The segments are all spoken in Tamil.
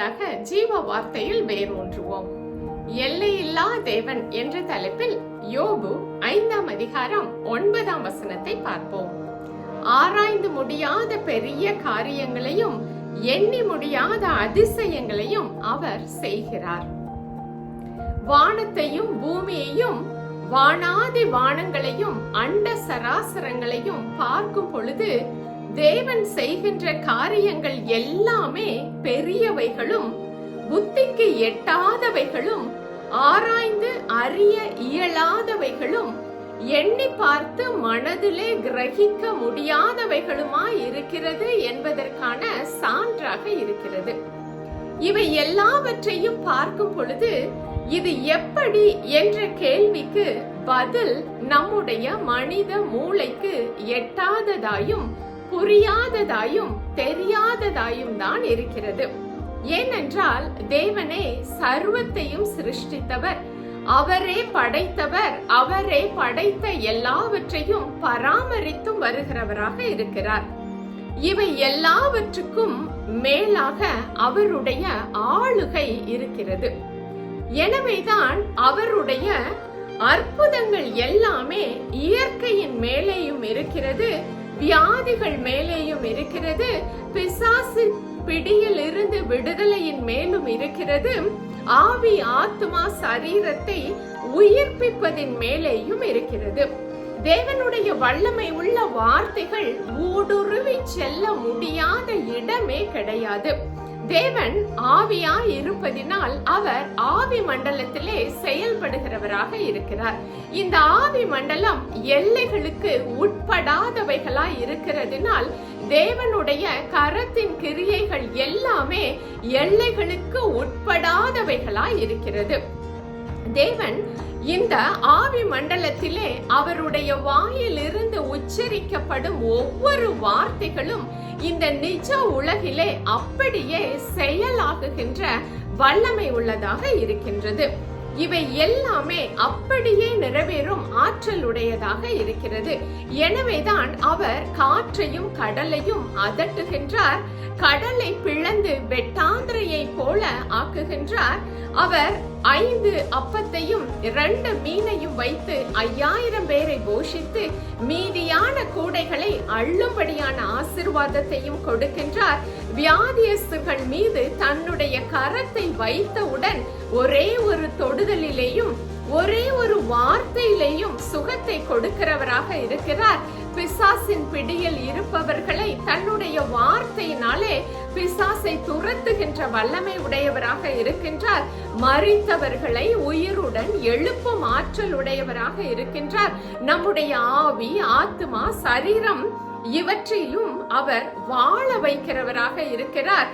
உண்டாக ஜீவ வார்த்தையில் வேரூன்றுவோம். எல்லையில்லா தேவன் என்ற தலைப்பில் யோபு 5ஆம் அதிகாரம் 9ஆம் வசனத்தை பார்ப்போம். ஆராய்ந்து முடியாத பெரிய காரியங்களையும் எண்ணி முடியாத அதிசயங்களையும் அவர் செய்கிறார். வானத்தையும் பூமியையும் வானாதி வானங்களையும் அண்ட சராசரங்களையும் பார்க்கும் பொழுது தேவன் செய்கின்ற காரியங்கள் எல்லாமே பெரியவைகளும் புத்திக்கு எட்டாதவைகளும் ஆராய்ந்து அறிய இயலாதவைகளும் எண்ணி பார்த்து மனதிலே கிரகிக்க முடியாதவைகளுமாய் இருக்கிறது என்பதற்கான சான்றாக இருக்கிறது. இவை எல்லாவற்றையும் பார்க்கும் பொழுது இது எப்படி என்ற கேள்விக்கு பதில் நம்முடைய மனித மூளைக்கு எட்டாததாயும் புரியாததாயும் தெரியாததாயும் தான் இருக்கிறது. ஏனென்றால் தேவனே சர்வத்தையும் சிருஷ்டித்தவர், அவரே படைத்தவர், அவரே படைத்த எல்லாவற்றையும் பராமரித்தும் வருகிறவராக இருக்கிறார். இவை எல்லாவற்றுக்கும் மேலாக அவருடைய ஆளுகை இருக்கிறது. எனவேதான் அவருடைய அற்புதங்கள் எல்லாமே இயற்கையின் மேலேயும் இருக்கிறது, வியாதிகள் மேலேயும் இருக்கிறது, பிசாசு பிடியில் இருந்து விடுதலையின் மேலும் இருக்கிறது, ஆவி ஆத்மா சரீரத்தை உயிர்ப்பிப்பதின் மேலேயும் இருக்கிறது. தேவனுடைய வல்லமை உள்ள வார்த்தைகள் ஊடுருவி செல்ல முடியாத இடமே கிடையாது. தேவன் ஆவியாய் இருப்பதினால் அவர் ஆவி மண்டலத்திலே செயல்படுகிறவராக இருக்கிறார். இந்த ஆவி மண்டலம் எல்லைகளுக்கு உட்படாதவைகளாய் இருக்கிறதினால் தேவனுடைய கரத்தின் கிரியைகள் எல்லாமே எல்லைகளுக்கு உட்படாதவைகளாய் இருக்கிறது. தேவன் இந்த ஆவி மண்டலத்திலே அவருடைய வாயிலிருந்து உச்சரிக்கப்படும் ஒவ்வொரு வார்த்தைகளும் இந்த நிஜ உலகிலே அப்படியே செயலாகுகின்ற வல்லமை உள்ளதாக இருக்கின்றது. இவை எல்லாமே அப்படியே நிறைவேறும் ஆற்றல் உடையதாக இருக்கிறது. எனவேதான் அவர் காற்றையும் கடலையும் அதட்டுகின்றார், கடலை பிளந்து வெட்டாந்திரையை போல ஆக்குகின்றார். அவர் 5 அப்பத்தையும் 2 மீனையும் வைத்து 5000 பேரை போஷித்து மீதியான கூடைகளை அள்ளும்படியான ஆசீர்வாதத்தையும் கொடுக்கின்றார். வியாதியஸ்தர்கள் மீது தன்னுடைய கரத்தை வைத்தவுடன் ஒரே ஒரு தொடுதலிலேயும் ஒரே ஒரு வார்த்தையிலேயும் சுகத்தை கொடுக்கிறவராக இருக்கிறார். பிசாசின் பிடியில் இருப்பவர்களை தன்னுடைய வார்த்தையினாலே பிசாசை துரத்துகின்ற வல்லமை உடையவராக இருக்கின்றார். மரித்தவர்களை உயிருடன் எழுப்பும் ஆற்றல் உடையவராக இருக்கின்றார். நம்முடைய ஆவி ஆத்மா சரீரம் இவற்றையும் அவர் வாழ வைக்கிறவராக இருக்கிறார்.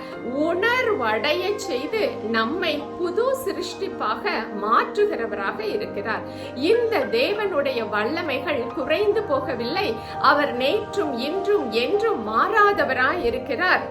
உணர்வடைய செய்து நம்மை புது சிருஷ்டிப்பாக மாற்றுகிறவராக இருக்கிறார். இந்த தேவனுடைய வல்லமைகள் குறைந்து போகவில்லை. அவர் நேற்றும் இன்றும் என்றும் மாறாதவராய் இருக்கிறார்.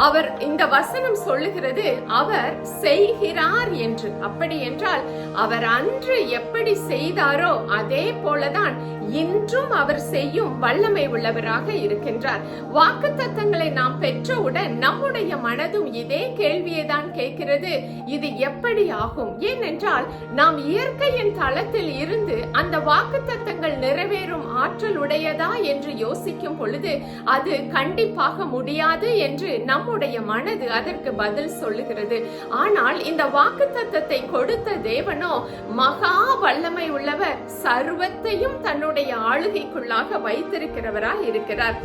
அவர் இந்த வசனம் சொல்லுகிறது, அவர் செய்கிறார் என்று. அப்படி என்றால் அவர் அன்று எப்படி செய்தாரோ அதே போலதான் இன்றும் அவர் செய்யும் வல்லமை உள்ளவராக இருக்கின்றார். வாக்குத்தத்தங்களை நாம் பெற்றவுடன் நம்முடைய மனதும் இதே கேள்வியை தான் கேட்கிறது, இது எப்படி ஆகும்? ஏனென்றால் நாம் இயற்கையின் தளத்தில் இருந்து அந்த வாக்குத்தத்தங்கள் நிறைவேறும் ஆற்றல் உடையதா என்று யோசிக்கும் பொழுது அது கண்டிப்பாக முடியாது என்று நம்முடைய மனது அதற்கு பதில் சொல்லுகிறது. ஆனால் இந்த வாக்குத்தத்தத்தை கொடுத்த தேவனோ மகா வல்லமை உள்ளவர், சர்வத்தையும் தன்னுடைய ஆளுகைக்குள்ளாக வைத்திருக்கிறவராய் இருக்கிறார்.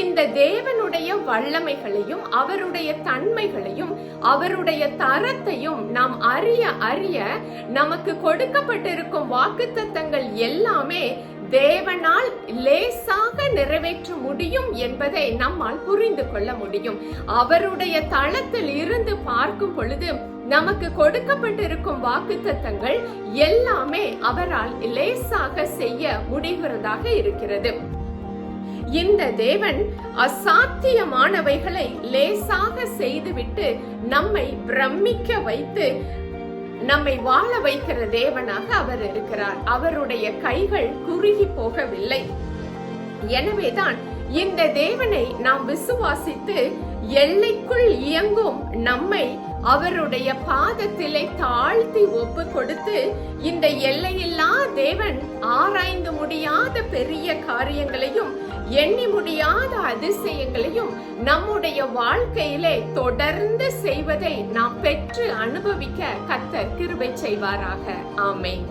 இந்த தேவனுடைய வல்லமைகளையும் அவருடைய தன்மைகளையும் அவருடைய தரத்தையும் நாம் அறிய அறிய நமக்கு கொடுக்கப்பட்டிருக்கும் வாக்குத்தத்தங்கள் எல்லாமே தேவனால் லேசாக நிறைவேற்ற முடியும் என்பதை நம்மால் புரிந்து கொள்ள முடியும். அவருடைய தளத்தில் இருந்து பார்க்கும் பொழுது நமக்கு கொடுக்கப்பட்டிருக்கும் வாக்குத்தத்தங்கள் எல்லாமே அவரால் லேசாக செய்ய முடிகிறதாக இருக்கிறது. இந்த தேவன் அசாத்தியமானவைகளை லேசாக செய்துவிட்டு நம்மை பிரமிக்க வைத்து நம்மை வாழ வைக்கிற தேவனாக அவர் இருக்கிறார். அவருடைய கைகள் குறுகி போகவில்லை. எனவேதான் இந்த தேவனை நாம் விசுவாசித்து எல்லைக்குள் இயங்கும் நம்மை அவருடைய பாதத்திலே தாழ்த்தி ஒப்பு கொடுத்து, இந்த எல்லையில்லா தேவன் ஆராய்ந்து முடியாத பெரிய காரியங்களையும் எண்ணி முடியாத அதிசயங்களையும் நம்முடைய வாழ்க்கையிலே தொடர்ந்து செய்வதை நாம் பெற்று அனுபவிக்க கர்த்தர் கிருபை செய்வாராக. ஆமென்.